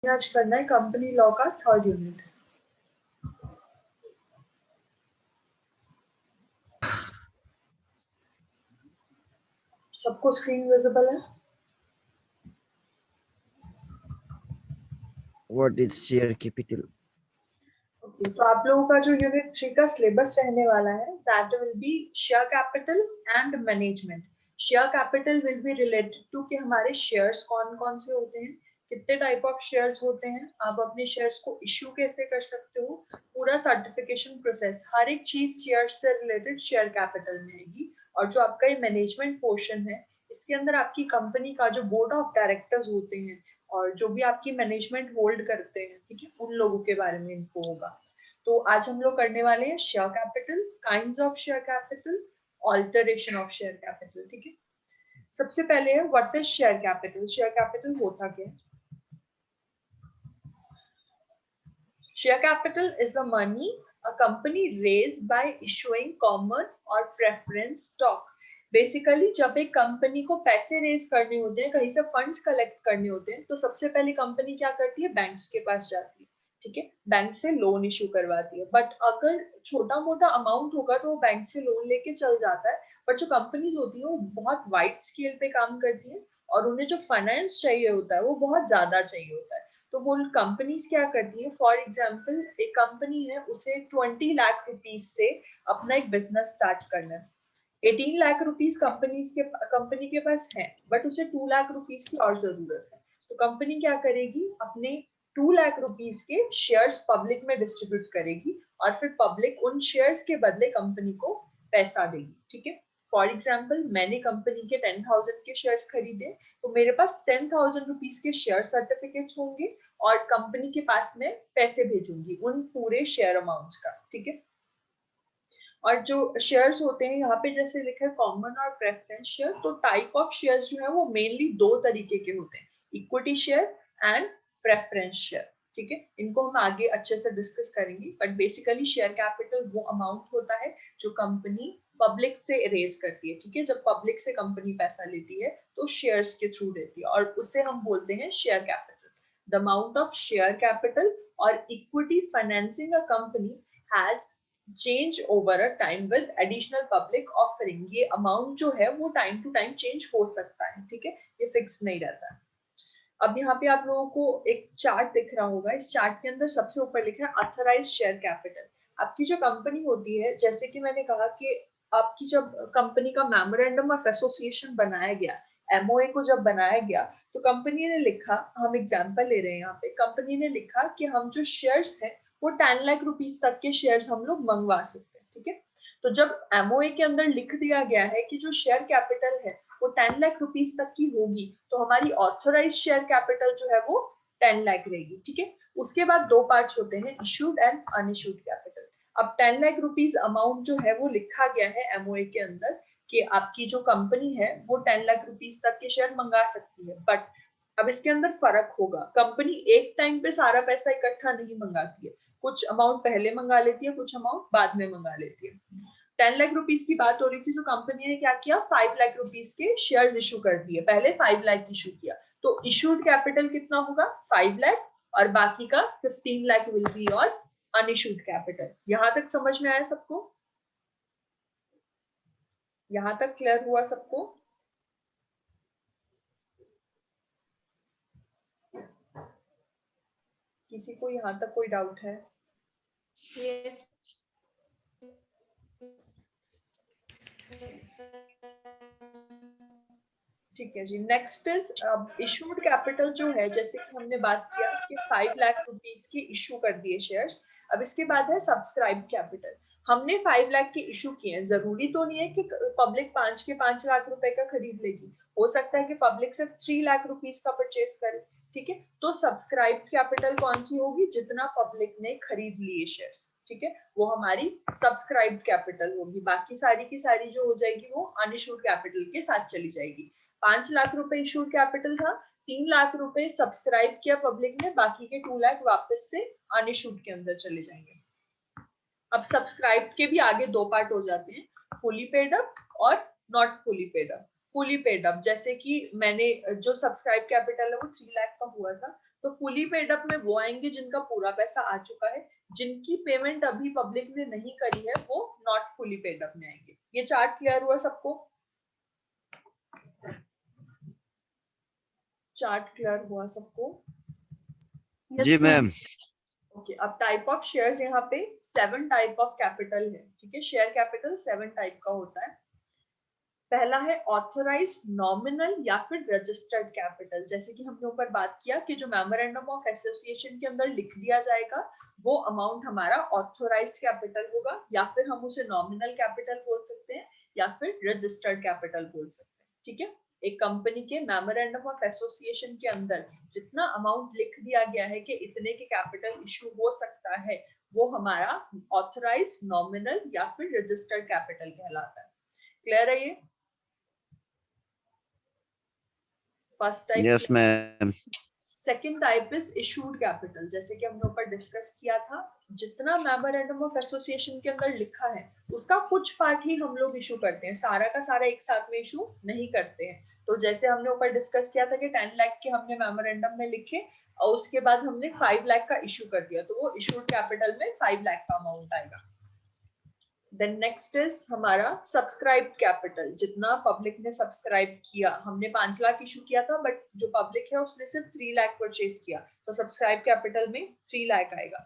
आज करना है कंपनी लॉ का 3rd यूनिट। सबको स्क्रीन विजिबल है? What is share capital? Okay, तो आप लोगों का जो यूनिट 3 का सिलेबस रहने वाला है that will be share capital and management. Share capital will be related to कि हमारे शेयर्स कौन कौन से होते हैं, कितने टाइप ऑफ शेयर्स होते हैं, आप अपने शेयर्स को इश्यू कैसे कर सकते हो, पूरा सर्टिफिकेशन प्रोसेस, हर एक चीज शेयर से रिलेटेड शेयर कैपिटल में आएगी। और जो आपका ये मैनेजमेंट पोर्शन है इसके अंदर आपकी कंपनी का जो बोर्ड ऑफ डायरेक्टर्स होते हैं और जो भी आपकी मैनेजमेंट होल्ड करते हैं, ठीक है, उन लोगों के बारे में इनको होगा। तो आज हम लोग करने वाले हैं share capital, kinds of share capital, alteration of share capital. ठीक है, सबसे पहले है what is share capital. Share capital होता क्या है? Share capital is the money a company raised by issuing common or preference stock। Basically जब एक कंपनी को पैसे रेज करने होते हैं, कहीं से फंड्स कलेक्ट करने होते हैं, तो सबसे पहले कंपनी क्या करती है, बैंक्स के पास जाती है। ठीक है, बैंक से लोन इश्यू करवाती है। बट अगर छोटा मोटा अमाउंट होगा तो वो बैंक से लोन लेके चल जाता है। बट जो कंपनीज होती है वो बहुत वाइड स्केल पे काम करती है और उन्हें जो फाइनेंस चाहिए होता है वो बहुत ज्यादा चाहिए होता है। तो वो कंपनीज क्या करती है, फॉर एग्जाम्पल एक कंपनी है उसे 20 लाख रुपीज से अपना एक बिजनेस स्टार्ट करना है। 18 लाख रुपीज कंपनी के पास है बट उसे 2 लाख रुपीज की और जरूरत है। तो कंपनी क्या करेगी, अपने 2 लाख रुपीज के शेयर्स पब्लिक में डिस्ट्रीब्यूट करेगी और फिर पब्लिक उन शेयर्स के बदले कंपनी को पैसा देगी। ठीक है, फॉर एग्जाम्पल मैंने कंपनी के 10,000 के शेयर्स खरीदे तो मेरे पास 10,000 रुपीज के शेयर सर्टिफिकेट्स होंगे और कंपनी के पास में पैसे भेजूंगी उन पूरे शेयर अमाउंट्स का। ठीक है, और जो शेयर्स होते हैं यहाँ पे जैसे लिखा है कॉमन और प्रेफरेंस शेयर, तो टाइप ऑफ शेयर्स जो है वो मेनली दो तरीके के होते हैं, equity share and preference share. ठीक है, इनको हम आगे अच्छे से डिस्कस करेंगे। बट बेसिकली शेयर कैपिटल वो अमाउंट होता है जो कंपनी पब्लिक से रेज करती है। ठीक है, जब पब्लिक से कंपनी पैसा लेती है तो शेयर्स के थ्रू लेती है और उसे हम बोलते हैं share capital. The amount of share capital और equity financing a company has change over a time with additional public offering. ये अमाउंट जो है वो टाइम टू टाइम चेंज हो सकता है। ठीक है, ये फिक्स नहीं रहता है। अब यहाँ पे आप लोगों को एक चार्ट दिख रहा होगा, इस चार्ट के अंदर सबसे ऊपर लिखा है ऑथराइज्ड शेयर कैपिटल। आपकी जो कंपनी होती है, जैसे कि मैंने कहा कि आपकी जब कंपनी का मेमोरेंडम ऑफ एसोसिएशन बनाया गया, एमओए को जब बनाया गया, तो कंपनी ने लिखा, हम एग्जांपल ले रहे हैं यहाँ पे, कंपनी ने लिखा कि हम जो शेयर्स हैं वो 10 लाख रुपीस तक के शेयर्स हम लोग मंगवा सकते हैं। ठीक है, तो जब एमओए के अंदर लिख दिया गया है कि जो शेयर कैपिटल है वो 10 लाख रुपीस तक की होगी, तो हमारी ऑथराइज शेयर कैपिटल जो है वो 10 लाख रहेगी। ठीक है, उसके बाद दो पार्ट्स होते हैं, इशूड एंड अनइशूड कैपिटल। अब 10 लाख रुपीस अमाउंट जो है वो लिखा गया है एमओए के अंदर कि आपकी जो कंपनी है वो 10 लाख रुपीस तक के शेयर मंगा सकती है। बट अब इसके अंदर फर्क होगा, कंपनी एक टाइम पे सारा पैसा इकट्ठा नहीं मंगाती है, कुछ अमाउंट पहले मंगा लेती है, कुछ अमाउंट बाद में मंगा लेती है। 10 लाख रुपीस की बात हो रही थी तो कंपनी ने क्या किया, 5 लाख रुपीस के शेयर्स इशू कर दिए। पहले 5 लाख इशू किया तो इशूड कैपिटल कितना होगा, 5 लाख, और बाकी का 15 लाख विल बी और अनइशूड कैपिटल। यहां तक समझ में आया सबको? यहां तक क्लियर हुआ सबको? किसी को यहां तक कोई डाउट है? yes ठीक है जी, नेक्स्ट इज इशूड कैपिटल जो है, जैसे कि हमने बात किया कि 5 लाख रुपीस के इशू कर दिए शेयर्स। अब इसके बाद है सब्सक्राइब कैपिटल। हमने 5 लाख के इशू किए हैं, जरूरी तो नहीं है कि पब्लिक 5 लाख रुपए का खरीद लेगी, हो सकता है कि पब्लिक सिर्फ 3 लाख रुपीस का परचेस करे। ठीक है, तो सब्सक्राइब कैपिटल कौन सी होगी, जितना पब्लिक ने खरीद लिए शेयर्स, ठीक है, वो हमारी सब्सक्राइब कैपिटल होगी। बाकी सारी की सारी जो हो जाएगी वो अनइशूड कैपिटल के साथ चली जाएगी। 5 लाख रुपए इशूड कैपिटल था, 3 लाख रुपए सब्सक्राइब किया पब्लिक ने, बाकी के 2 लाख वापस से अनइशूड के अंदर चले जाएंगे। अब सब्सक्राइब के भी आगे दो पार्ट हो जाते हैं, फुली पेड अप और not fully paid up. Fully paid up, जैसे कि मैंने जो सब्सक्राइब कैपिटल है वो 3 लाख का हुआ था, तो फुली पेड अप में वो आएंगे जिनका पूरा पैसा आ चुका है, जिनकी पेमेंट अभी पब्लिक ने नहीं करी है वो नॉट फुली पेड अप में आएंगे। ये चार्ट क्लियर हुआ सबको? चार्ट क्लियर हुआ सबको? जी मैम। ओके, अब टाइप ऑफ शेयर्स यहाँ पे 7 टाइप ऑफ कैपिटल है, ठीक है। शेयर कैपिटल 7 टाइप का होता है। पहला है ऑथराइज्ड नॉमिनल या फिर रजिस्टर्ड कैपिटल, जैसे कि हमने ऊपर बात किया कि जो मेमोरेंडम ऑफ एसोसिएशन के अंदर लिख दिया जाएगा वो अमाउंट हमारा ऑथराइज्ड कैपिटल होगा, या फिर हम उसे नॉमिनल कैपिटल बोल सकते हैं या फिर रजिस्टर्ड कैपिटल बोल सकते हैं, ठीक है। एक कंपनी के मेमोरेंडम ऑफ एसोसिएशन के अंदर जितना अमाउंट लिख दिया गया है कि इतने के कैपिटल इशू हो सकता है, वो हमारा ऑथराइज्ड, नॉमिनल या फिर रजिस्टर्ड कैपिटल कहलाता है। क्लियर है ये? First type. Yes ma'am. Second type is issued capital, जैसे कि हमने ऊपर डिस्कस किया था, जितना मेमोरेंडम ऑफ एसोसिएशन के अंदर लिखा है उसका कुछ पार्ट ही हम लोग इशू करते हैं, सारा का सारा एक साथ में इशू नहीं करते हैं। तो जैसे हमने ऊपर डिस्कस किया था कि 10 लाख के हमने मेमोरेंडम में लिखे और उसके बाद हमने 5 लाख का इशू कर दिया, तो वो इशूड कैपिटल में 5 लाख का अमाउंट आएगा। देन नेक्स्ट इज हमारा सब्सक्राइब कैपिटल, जितना पब्लिक ने सब्सक्राइब किया, हमने 5 लाख इशू किया था बट जो पब्लिक है उसने सिर्फ 3 लाख परचेज किया, तो सब्सक्राइब कैपिटल में 3 लाख आएगा।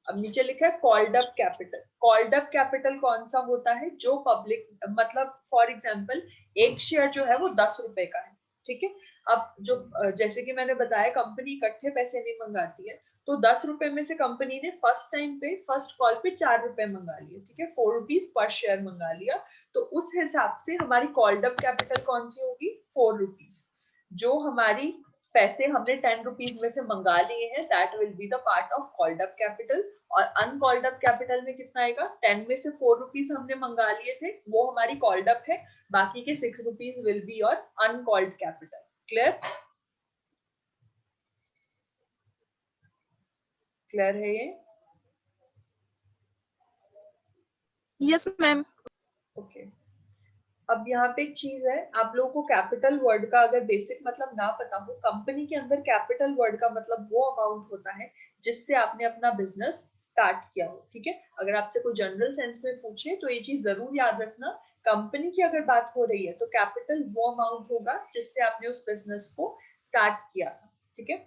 अब नीचे लिखा है called up capital. Called up capital कौन सा होता है? जो पब्लिक, मतलब फॉर एग्जांपल एक शेयर जो है वो 10 रुपए का है, ठीक है। अब जो जैसे कि मैंने बताया कंपनी इकट्ठे पैसे नहीं मंगाती है, तो 10 रुपए में से कंपनी ने फर्स्ट टाइम पे, फर्स्ट कॉल पे 4 रुपए मंगा लिए, ठीक है, 4 रुपीज पर शेयर मंगा लिया, तो उस हिसाब से हमारी कॉल्ड अप कैपिटल कौन सी होगी? 4 रुपीज। जो हमारी पैसे हमने 10 रुपीज में से मंगा लिए हैं, that will be the part of called up capital. और अनकॉल्ड अप कैपिटल में कितना आएगा? 10 में से 4 रुपीज हमने मंगा लिए थे, वो हमारी कॉल्ड अप है, बाकी के 6 rupees will be your uncalled capital. Clear? Clear है ये? Yes ma'am. ओके। अब यहाँ पे एक चीज है, आप लोगों को कैपिटल वर्ड का अगर बेसिक मतलब ना पता हो, कंपनी के अंदर कैपिटल वर्ड का मतलब वो अमाउंट होता है जिससे आपने अपना बिजनेस स्टार्ट किया हो, ठीक है। अगर आपसे कोई जनरल सेंस में पूछे तो ये चीज जरूर याद रखना, कंपनी की अगर बात हो रही है तो कैपिटल वो अमाउंट होगा जिससे आपने उस बिजनेस को स्टार्ट किया था, ठीक है।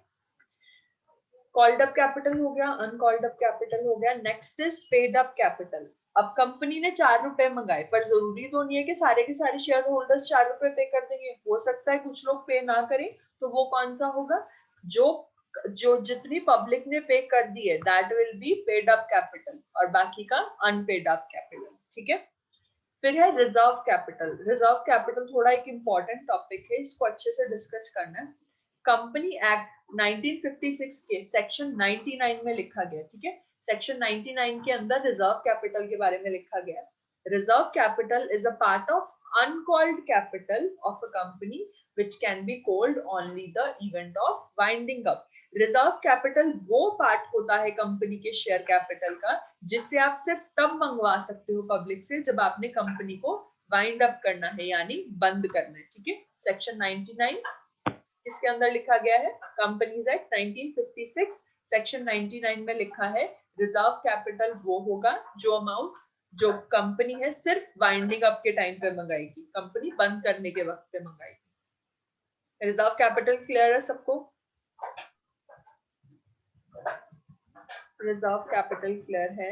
कॉल्ड अप कैपिटल हो गया, अनकॉल्ड अप कैपिटल हो गया। Next is paid up capital. अब कंपनी ने 4 रुपए मंगाए, पर जरूरी तो नहीं है कि सारे के सारे शेयर होल्डर्स 4 रुपए पे कर देंगे, हो सकता है कुछ लोग पे ना करें, तो वो कौन सा होगा? जो जो जितनी पब्लिक ने पे कर दी है that will be paid up capital, और बाकी का अनपेड अप कैपिटल, ठीक है। फिर है रिजर्व कैपिटल। रिजर्व कैपिटल थोड़ा एक इंपॉर्टेंट टॉपिक है, इसको अच्छे से डिस्कस करना है। कंपनी एक्ट 1956 के सेक्शन 99 में लिखा गया, ठीक है। सेक्शन 99 के अंदर रिजर्व कैपिटल के बारे में लिखा गया। Reserve capital is a part of uncalled capital of a company which can be called only the event of winding up। Reserve capital वो पार्ट होता है कंपनी के शेयर कैपिटल का जिससे आप सिर्फ तब मंगवा सकते हो पब्लिक से जब आपने कंपनी को वाइंड अप करना है, यानी बंद करना है, ठीक है। सेक्शन 99 इसके अंदर लिखा गया है, कंपनीज एक्ट 1956 सेक्शन 99 में लिखा है रिजर्व कैपिटल वो होगा जो अमाउंट जो कंपनी है सिर्फ वाइंडिंग अप के टाइम पे मंगाएगी, कंपनी बंद करने के वक्त पे मंगाएगी। रिजर्व कैपिटल क्लियर है सबको? रिजर्व कैपिटल क्लियर है?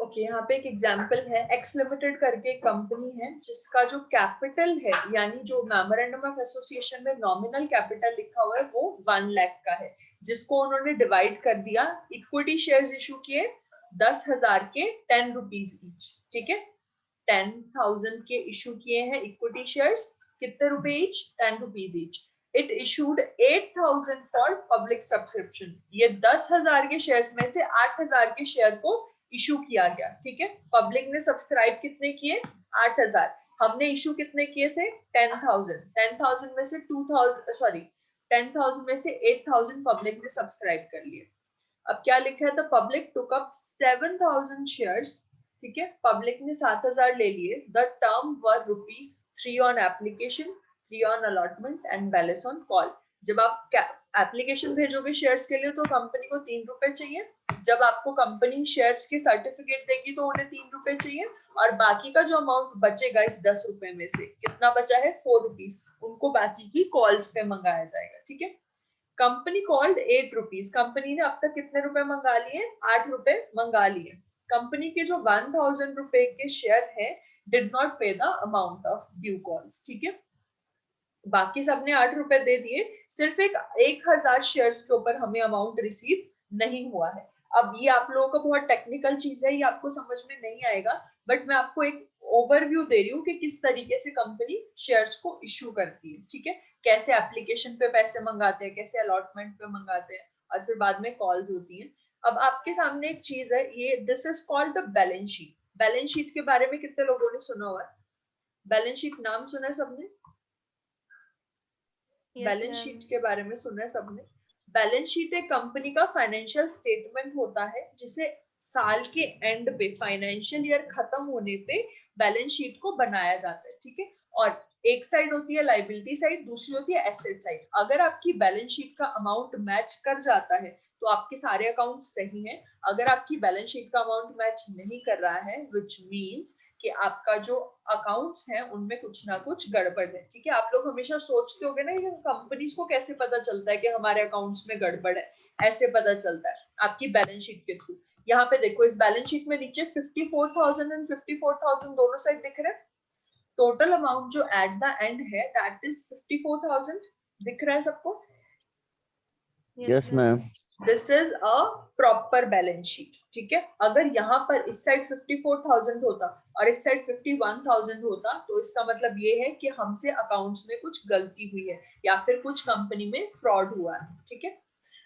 ओके, यहाँ पे एक एग्जांपल है, एक्स लिमिटेड करके एक कंपनी है जिसका जो कैपिटल है, यानी जो मेमोरेंडम ऑफ एसोसिएशन में नॉमिनल कैपिटल लिखा हुआ है वो 1 लाख का है, जिसको उन्होंने डिवाइड कर दिया, इक्विटी शेयर्स इशू किए 10,000 के 10 रुपीज ईच, ठीक है। 10,000 के इशू किए हैं इक्विटी शेयर्स, कितने रुपए each? 10 rupees each. It issued 8,000 for public subscription. ये 10,000 के शेयर्स में से 8,000 के शेयर को इशू किया गया, ठीक है। पब्लिक ने सब्सक्राइब कितने किए? 8,000। हमने इशू कितने किए थे? 10,000। 10,000 में से 10,000 में से 8,000 पब्लिक ने सब्सक्राइब कर लिए। अब क्या लिखा है? The public took up 7,000 shares ठीक है, पब्लिक ने 7,000 ले लिए। The term were ₹3 on application, 3 on allotment and balance on call. जब आप एप्लीकेशन भेजोगे शेयर्स के लिए तो कंपनी को 3 रुपए चाहिए, जब आपको कंपनी शेयर्स के सर्टिफिकेट देगी तो उन्हें 3 रुपए चाहिए, और बाकी का जो अमाउंट बचेगा इस 10 रुपए में से कितना बचा है, 4 रुपीज, उनको बाकी की कॉल्स पे मंगाया जाएगा। ठीक है, कंपनी कॉल्ड 8 रुपीज, कंपनी ने अब तक कितने रुपए मंगा लिए, 8 रुपए मंगा लिए। कंपनी के जो 1000 रुपए के शेयर है डिड नॉट पे the amount of due calls. ठीक है, बाकी सबने 8 रुपए दे दिए, सिर्फ एक 1000 शेयर्स के ऊपर हमें अमाउंट रिसीव नहीं हुआ है। अब ये आप लोगों का बहुत टेक्निकल चीज है, ये आपको समझ में नहीं आएगा, बट मैं आपको एक ओवरव्यू दे रही हूँ कि किस तरीके से कंपनी शेयर्स को इश्यू करती है। ठीक है, कैसे एप्लीकेशन पे पैसे मंगाते हैं, कैसे अलॉटमेंट पे मंगाते हैं, और फिर बाद में कॉल्स होती हैं। अब आपके सामने एक चीज है, ये this is called the balance sheet. Balance sheet के बारे में कितने लोगों ने सुना हुआ है? बैलेंस शीट नाम सुना है सबने? बैलेंस शीट के बारे में सुना है सबने? बैलेंस शीट एक कंपनी का फाइनेंशियल स्टेटमेंट होता है जिसे साल के एंड पे, फाइनेंशियल ईयर खत्म होने पे बैलेंस शीट को बनाया जाता है। ठीक है, और एक साइड होती है लाइबिलिटी साइड, दूसरी होती है एसेट साइड। अगर आपकी बैलेंस शीट का अमाउंट मैच कर जाता है तो आपके सारे अकाउंट सही हैं। अगर आपकी बैलेंस शीट का अमाउंट मैच नहीं कर रहा है, व्हिच मींस कि आपका जो अकाउंट्स हैं उनमें कुछ ना कुछ गड़बड़ है। ठीक है, आप लोग हमेशा सोचते होंगे ना कि कंपनीज को कैसे पता चलता है कि हमारे अकाउंट्स में गड़बड़ है? ऐसे पता चलता है आपकी बैलेंस शीट के थ्रू। यहाँ पे देखो, इस बैलेंस शीट में नीचे 54,000 एंड 54,000 दोनों साइड दिख रहे हैं। टोटल अमाउंट जो एट द एंड है दैट इज 54,000। दिख रहा है सबको? Yes ma'am. This is a proper balance sheet. ठीक है, अगर यहाँ पर इस साइड 54,000 होता और इस साइड 51,000 होता तो इसका मतलब ये है कि हमसे अकाउंट्स में कुछ गलती हुई है या फिर कुछ कंपनी में फ्रॉड हुआ है। ठीक है,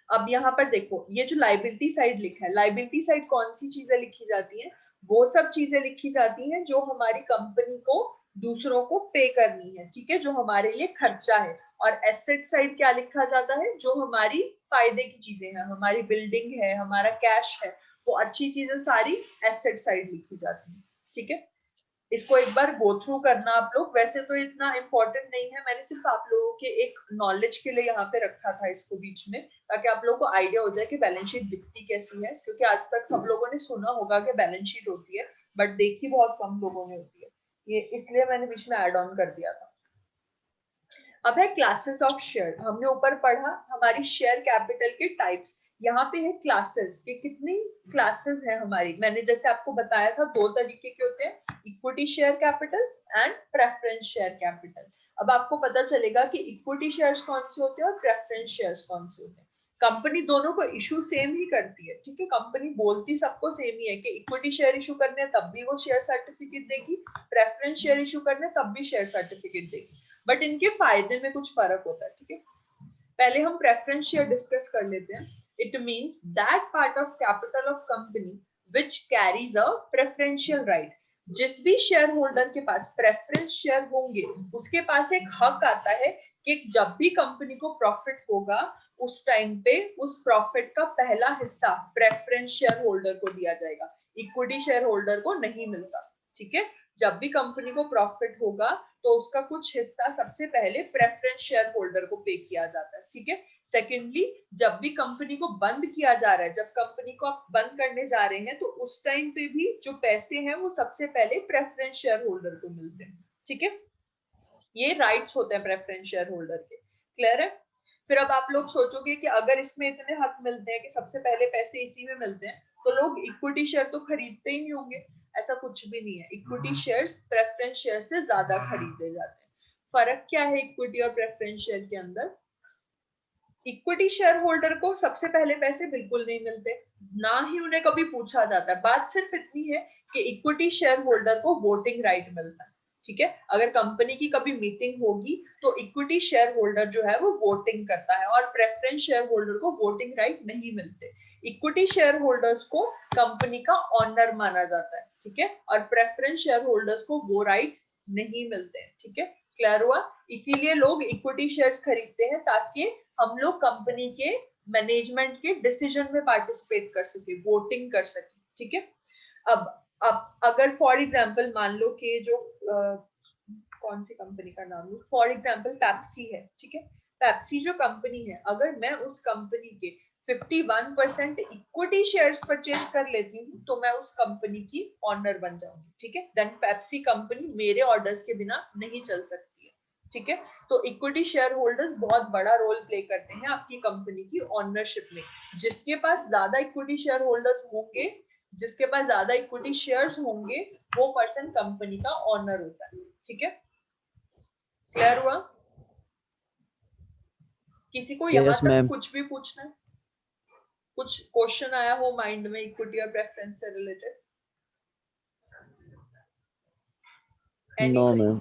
अब यहाँ पर देखो, ये जो लाइबिलिटी साइड लिखा है, लाइबिलिटी साइड कौन सी चीजें लिखी जाती हैं? वो सब चीजें लिखी जाती हैं जो हमारी कंपनी को दूसरों को पे करनी है। ठीक है, जो हमारे लिए खर्चा है। और एसेट साइड क्या लिखा जाता है? जो हमारी फायदे की चीजें हैं, हमारी बिल्डिंग है, हमारा कैश है, वो अच्छी चीजें सारी एसेट साइड लिखी जाती है। ठीक है, इसको एक बार गो थ्रू करना आप लोग। वैसे तो इतना इम्पोर्टेंट नहीं है, मैंने सिर्फ आप लोगों के एक नॉलेज के लिए यहाँ पे रखा था इसको बीच में, ताकि आप लोगों को आइडिया हो जाए कि बैलेंस शीट दिखती कैसी है। क्योंकि आज तक सब लोगों ने सुना होगा कि बैलेंस शीट होती है, बट देखी बहुत कम लोगों ने होती है, ये इसलिए मैंने बीच में ऐड ऑन कर दिया था। अब है क्लासेस ऑफ शेयर। हमने ऊपर पढ़ा हमारी शेयर कैपिटल के टाइप्स। यहाँ पे है क्लासेस के, कितनी क्लासेस है हमारी। मैंने जैसे आपको बताया था 2 तरीके के होते हैं, equity share capital and preference share capital. अब आपको पता चलेगा कि इक्विटी शेयर्स कौन से होते हैं और प्रेफरेंस शेयर्स कौन से होते हैं। कंपनी दोनों को इशू सेम ही करती है। ठीक है, कंपनी बोलती सबको सेम ही है कि इक्विटी शेयर इशू करने तब भी वो शेयर सर्टिफिकेट देगी, प्रेफरेंस शेयर इशू करने तब भी शेयर सर्टिफिकेट देगी, बट इनके फायदे में कुछ फर्क होता है। ठीक है, पहले हम प्रेफरेंस शेयर डिस्कस कर लेते हैं। It means that part of capital of company which carries a preferential right. जिस भी शेयर होल्डर के पास प्रेफरेंस शेयर होंगे उसके पास एक हक आता है कि जब भी कंपनी को प्रॉफिट होगा उस टाइम पे उस प्रॉफिट का पहला हिस्सा प्रेफरेंस शेयर होल्डर को दिया जाएगा, इक्विटी शेयर होल्डर को नहीं मिलता। ठीक है, जब भी कंपनी को प्रॉफिट होगा तो उसका कुछ हिस्सा सबसे पहले प्रेफरेंस शेयर होल्डर को पे किया जाता है। ठीक है, सेकेंडली, जब भी कंपनी को बंद किया जा रहा है, जब कंपनी को आप बंद करने जा रहे हैं तो उस टाइम पे भी जो पैसे हैं वो सबसे पहले प्रेफरेंस शेयर होल्डर को मिलते हैं। ठीक है, ये राइट्स होते हैं प्रेफरेंस शेयर होल्डर के। क्लियर है? फिर अब आप लोग सोचोगे कि अगर इसमें इतने हक मिलते हैं कि सबसे पहले पैसे इसी में मिलते हैं तो लोग इक्विटी शेयर तो खरीदते ही नहीं होंगे। ऐसा कुछ भी नहीं है, इक्विटी शेयर्स प्रेफरेंस शेयर से ज्यादा खरीदे जाते हैं। फर्क क्या है इक्विटी और प्रेफरेंस शेयर के अंदर? इक्विटी शेयर होल्डर को सबसे पहले पैसे बिल्कुल नहीं मिलते, ना ही उन्हें कभी पूछा जाता है। बात सिर्फ इतनी है कि इक्विटी शेयर होल्डर को वोटिंग राइट मिलता है। ठीक है, अगर कंपनी की कभी मीटिंग होगी तो इक्विटी शेयर होल्डर जो है वो वोटिंग करता है, और प्रेफरेंस शेयर होल्डर को वोटिंग राइट नहीं मिलते। इक्विटी शेयर होल्डर्स को कंपनी का ऑनर माना जाता है। ठीक है, और प्रेफरेंस शेयर होल्डर्स को वो राइट्स नहीं मिलते हैं। ठीक है, क्लियर हुआ? इसीलिए लोग इक्विटी शेयर्स खरीदते हैं ताकि हम लोग कंपनी के मैनेजमेंट के डिसीजन में पार्टिसिपेट कर सके, वोटिंग कर सके। ठीक है, अब आप अगर फॉर एग्जांपल मान लो कि जो कौन सी कंपनी का नाम लूं, फॉर एग्जांपल पेप्सी है, ठीक है, पेप्सी जो कंपनी है, अगर मैं उस कंपनी के 51% इक्विटी शेयर्स परचेज कर लेती हूँ तो मैं उस कंपनी की ऑनर बन जाऊंगी, ठीक है। देन पेप्सी कंपनी मेरे ऑर्डर्स के बिना नहीं चल सकती है, ठीक है। तो इक्विटी शेयर होल्डर्स बहुत बड़ा रोल प्ले करते हैं आपकी कंपनी की ऑनरशिप में। जिसके पास ज्यादा इक्विटी शेयर होल्डर्स होंगे, जिसके पास ज्यादा इक्विटी शेयर्स होंगे, वो पर्सन कंपनी का ऑनर होता है, ठीक है। क्लियर हुआ? किसी को यहाँ यस तक मैम। कुछ भी पूछना है? कुछ क्वेश्चन आया हो माइंड में इक्विटी और प्रेफरेंस से रिलेटेड? Know anything? मैम।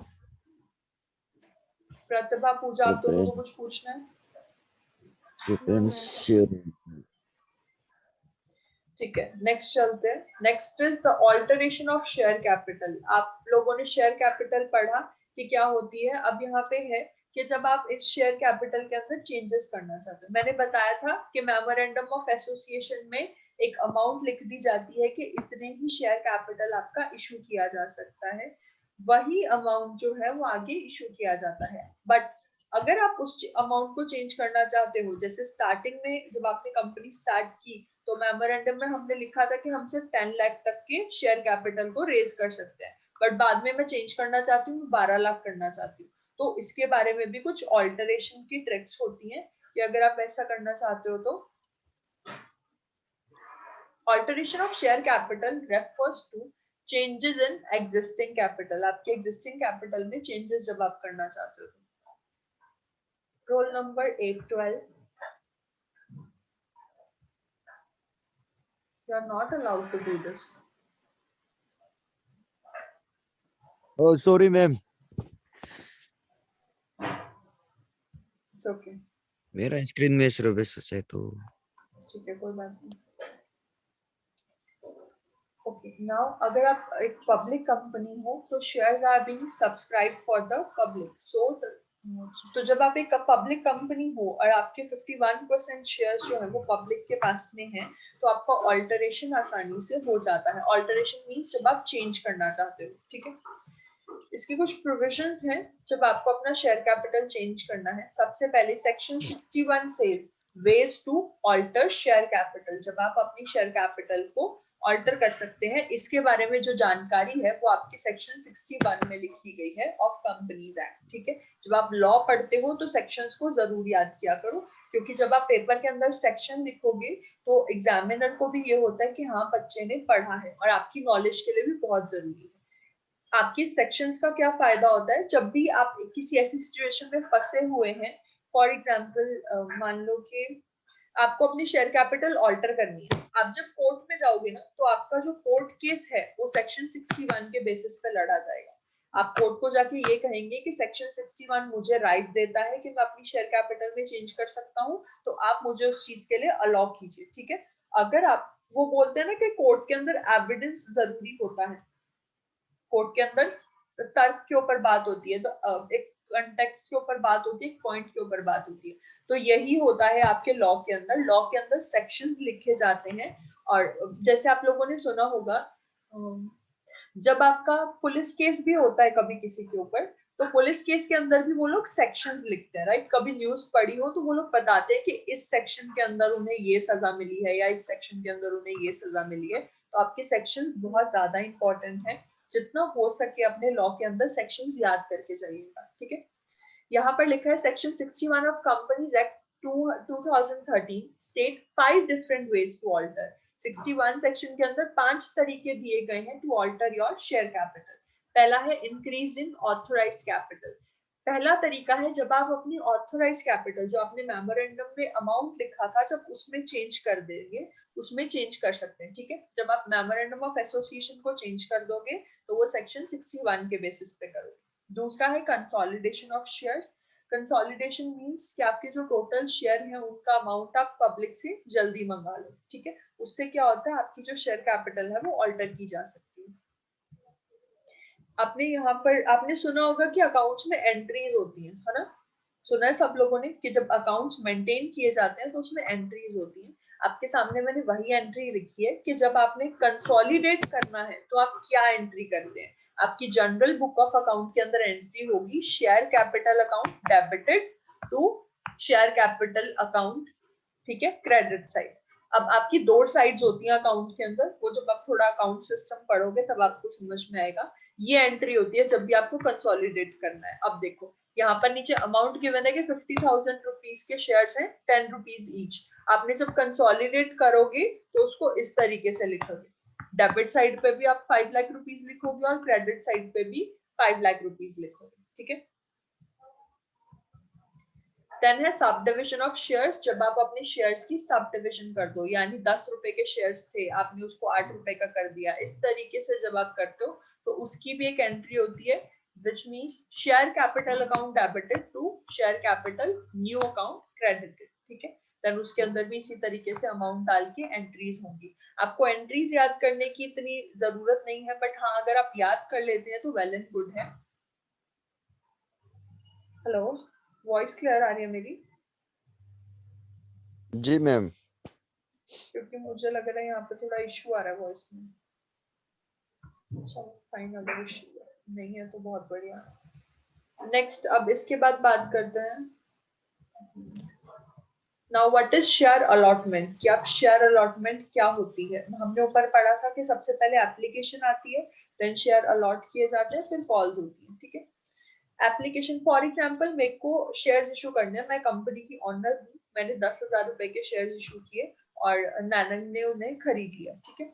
प्रतिभा, पूजा, आप दोनों को प्रेफरेंस कुछ पूछना है? Preference share. ठीक है, नेक्स्ट चलते हैं। Next is the alteration of share capital. आप लोगों ने शेयर कैपिटल पढ़ा कि क्या होती है। अब यहाँ पे है कि जब आप इस शेयर कैपिटल के अंदर चेंजेस करना चाहते हो, मैंने बताया था कि मेमोरेंडम ऑफ एसोसिएशन में एक अमाउंट लिख दी जाती है कि इतने ही शेयर कैपिटल आपका इशू किया जा सकता है, वही अमाउंट जो है वो आगे इशू किया जाता है। बट अगर आप उस अमाउंट को चेंज करना चाहते हो, जैसे स्टार्टिंग में जब आपने कंपनी स्टार्ट की तो मेमोरेंडम में हमने लिखा था कि हम सिर्फ 10 लाख तक के शेयर कैपिटल को रेज कर सकते हैं, बट बाद में मैं चेंज करना चाहती हूँ, 12 लाख करना चाहती हूँ। तो इसके बारे में भी कुछ ऑल्टरेशन की ट्रिक्स होती हैं कि अगर आप ऐसा करना चाहते हो तो। Alteration of share capital refers to changes in existing capital. आपके एग्जिस्टिंग कैपिटल में चेंजेस जब आप करना चाहते हो। Roll number 812, you are not allowed to do this. Oh, sorry ma'am. It's okay. मेरा स्क्रीन में सिर्फ बस है तो। ठीक है, कोई बात नहीं। ओके, नाउ अगर आप एक पब्लिक कंपनी हो तो shares are being subscribe for the public. So तो जब आप एक पब्लिक कंपनी हो और आपके 51% शेयर्स जो है वो पब्लिक के पास में है, तो आपका ऑल्टरेशन आसानी से हो जाता है। ऑल्टरेशन मींस जब आप चेंज करना चाहते हो, ठीक है। इसकी कुछ प्रोविजंस हैं जब आपको अपना शेयर कैपिटल चेंज करना है। सबसे पहले section 61 says ways to alter share capital. जब आप अपनी शेयर कैपिटल को ऑल्टर कर सकते हैं, इसके बारे में जो जानकारी है वो आपके सेक्शन 61 में लिखी गई है ऑफ कंपनीज एक्ट, ठीक है। जब आप लॉ पढ़ते हो तो सेक्शंस को जरूर याद किया करो, क्योंकि जब आप पेपर के अंदर सेक्शन लिखोगे तो एग्जामिनर को भी ये होता है कि हाँ बच्चे ने पढ़ा है, और आपकी नॉलेज के लिए भी बहुत जरूरी है। आपकी सेक्शंस का क्या फायदा होता है, जब भी आप किसी ऐसी सिचुएशन में फंसे हुए हैं, फॉर एग्जांपल मान लो कि आपको अपनी शेयर कैपिटल ऑल्टर करनी है, आप जब कोर्ट में जाओगे ना तो आपका जो कोर्ट केस है वो सेक्शन 61 के बेसिस पे लड़ा जाएगा। आप कोर्ट को जाके ये कहेंगे कि सेक्शन 61 मुझे राइट देता है कि मैं अपनी शेयर कैपिटल में चेंज कर सकता हूँ, तो आप मुझे उस चीज के लिए अलाउ कीजिए, ठीक है। अगर आप, वो बोलते हैं ना कि कोर्ट के अंदर एविडेंस जरूरी होता है, कोर्ट के अंदर तर्क के ऊपर बात होती है, तो एक कंटेक्स्ट के ऊपर बात होती है, एक पॉइंट के ऊपर बात होती है। तो यही होता है आपके लॉ के अंदर। लॉ के अंदर सेक्शंस लिखे जाते हैं, और जैसे आप लोगों ने सुना होगा जब आपका पुलिस केस भी होता है कभी किसी के ऊपर, तो पुलिस केस के अंदर भी वो लोग सेक्शंस लिखते हैं, राइट। कभी न्यूज पढ़ी हो तो वो लोग बताते हैं कि इस सेक्शन के अंदर उन्हें ये सजा मिली है या इस सेक्शन के अंदर उन्हें ये सजा मिली है। तो आपके सेक्शंस बहुत ज्यादा इंपॉर्टेंट है, जितना हो सके अपने लॉ के अंदर सेक्शंस याद करके जाइएगा, ठीक है। यहाँ पर लिखा है section 61 of companies act 2013 state 5 different ways to alter. 61 section के अंदर 5 तरीके दिए गए हैं to alter your share capital. पहला है इंक्रीज इन ऑथोराइज्ड कैपिटल। पहला तरीका है जब आप अपनी ऑथोराइज्ड कैपिटल, जो आपने मेमोरेंडम में अमाउंट लिखा था, जब उसमें चेंज कर देंगे, उसमें चेंज कर सकते हैं, ठीक है। जब आप मेमोरेंडम ऑफ एसोसिएशन को चेंज कर दोगे तो वो सेक्शन 61 के बेसिस पे करोगे। दूसरा है consolidation of shares. Consolidation means कि आपके जो टोटल शेयर हैं उनका अमाउंट आप पब्लिक से जल्दी मंगा लो, ठीक है। उससे क्या होता है, आपकी जो शेयर कैपिटल है वो ऑल्टर की जा सकती है। आपने यहाँ पर आपने सुना होगा कि अकाउंट्स में एंट्रीज होती है ना। सुना है सब लोगों ने कि जब अकाउंट्स मेंटेन किए जाते हैं तो उसमें एंट्रीज होती हैं। आपके सामने मैंने वही एंट्री लिखी है कि जब आपने कंसोलिडेट करना है तो आप क्या एंट्री करते हैं। आपकी जनरल बुक ऑफ अकाउंट के अंदर एंट्री होगी share capital account debited to share capital account, ठीक है, क्रेडिट साइड। अब आपकी दो साइड्स होती हैं अकाउंट के अंदर, वो जब आप थोड़ा अकाउंट सिस्टम पढ़ोगे तब आपको समझ में आएगा। ये एंट्री होती है जब भी आपको कंसोलिडेट करना है। अब देखो यहाँ पर नीचे अमाउंट गिवन है कि 50,000 रुपीज के शेयर्स हैं 10 रुपीज ईच। आपने जब कंसोलिडेट करोगे तो उसको इस तरीके से लिखोगे, डेबिट साइड पे भी आप 5 लाख रुपीज लिखोगे और क्रेडिट साइड पे भी 5 लाख रुपीज लिखोगे, ठीक है। देन है सब डिविजन ऑफ शेयर्स, जब आप अपने शेयर्स की सब डिविजन कर दो, यानी 10 रुपए के शेयर्स थे आपने उसको 8 रुपए का कर दिया, इस तरीके से जब आप करते हो तो उसकी भी एक एंट्री होती है which means share capital account debited to share capital new account credited, ठीक है। देन उसके अंदर भी इसी तरीके से अमाउंट डाल के एंट्रीज होंगी। आपको एंट्रीज याद करने की इतनी जरूरत नहीं है, बट हाँ अगर आप याद कर लेते हैं तो वेल एंड गुड है। हेलो, वॉइस क्लियर आ रही है मेरी? जी मैम। क्योंकि मुझे लग रहा है यहाँ पे थोड़ा इश्यू आ रहा है वॉइस में। चलो फाइन, अगर इश्यू नहीं है तो बहुत बढ़िया। नेक्स्ट, अब इसके बाद बात करते हैं now what is share allotment. क्या शेयर अलॉटमेंट क्या होती है? हमने ऊपर पढ़ा था कि सबसे पहले एप्लीकेशन आती है, देन शेयर अलॉट किए जाते हैं, फिर कॉल्स होती है, ठीक है। एप्लीकेशन फॉर एग्जांपल मेरे को शेयर्स इशू करने हैं, मैं कंपनी की ऑनर हूँ, मैंने 10,000 रुपए के शेयर्स इशू किए और नैनन ने उन्हें खरीद लिया, ठीक है।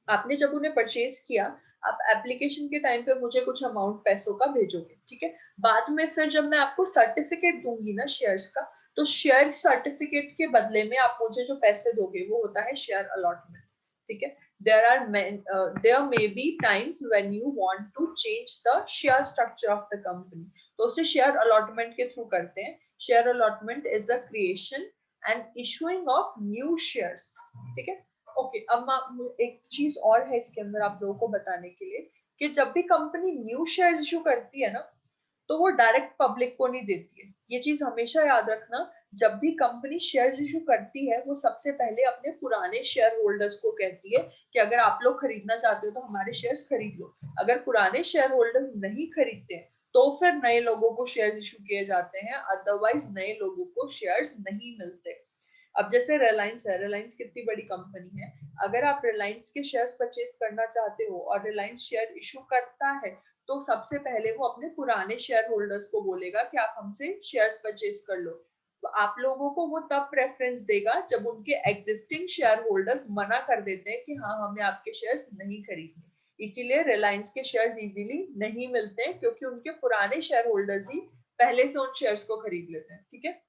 आपने जब उन्हें परचेज किया, आप एप्लीकेशन के टाइम पे मुझे कुछ अमाउंट पैसों का भेजोगे, ठीक है। बाद में फिर जब मैं आपको सर्टिफिकेट दूंगी ना शेयर्स का, तो शेयर सर्टिफिकेट के बदले में आप मुझे जो पैसे दोगे वो होता है शेयर अलॉटमेंट, ठीक है। there may be times when you want to change the share structure of the company, तो उसे शेयर अलॉटमेंट के थ्रू करते हैं। Share allotment is the creation and issuing of new shares, ठीक है। ओके, अब एक चीज और है इसके अंदर आप लोगों को बताने के लिए कि जब भी कंपनी न्यू शेयर्स इशू करती है ना, तो वो डायरेक्ट पब्लिक को नहीं देती है। ये चीज हमेशा याद रखना, जब भी कंपनी शेयर्स इशू करती है वो सबसे पहले अपने पुराने शेयर होल्डर्स को कहती है कि अगर आप लोग खरीदना चाहते हो तो हमारे शेयर्स खरीद लो। अगर पुराने शेयर होल्डर्स नहीं खरीदते तो फिर नए लोगों को शेयर्स इशू किए जाते हैं, अदरवाइज नए लोगों को शेयर्स नहीं मिलते। अब जैसे रिलायंस है, रिलायंस कितनी बड़ी कंपनी है, अगर आप रिलायंस के शेयर्स परचेज करना चाहते हो और रिलायंस शेयर इशू करता है तो सबसे पहले वो अपने पुराने शेयर होल्डर्स को बोलेगा कि आप हमसे शेयर्स परचेज कर लो। तो आप लोगों को वो तब प्रेफरेंस देगा जब उनके एग्जिस्टिंग शेयर होल्डर्स मना कर देते हैं कि हाँ हमें आपके शेयर्स नहीं खरीदने। इसीलिए रिलायंस के शेयर्स इजीली नहीं मिलते हैं, क्योंकि उनके पुराने शेयर होल्डर्स ही पहले से उन शेयर्स को खरीद लेते हैं, ठीक है।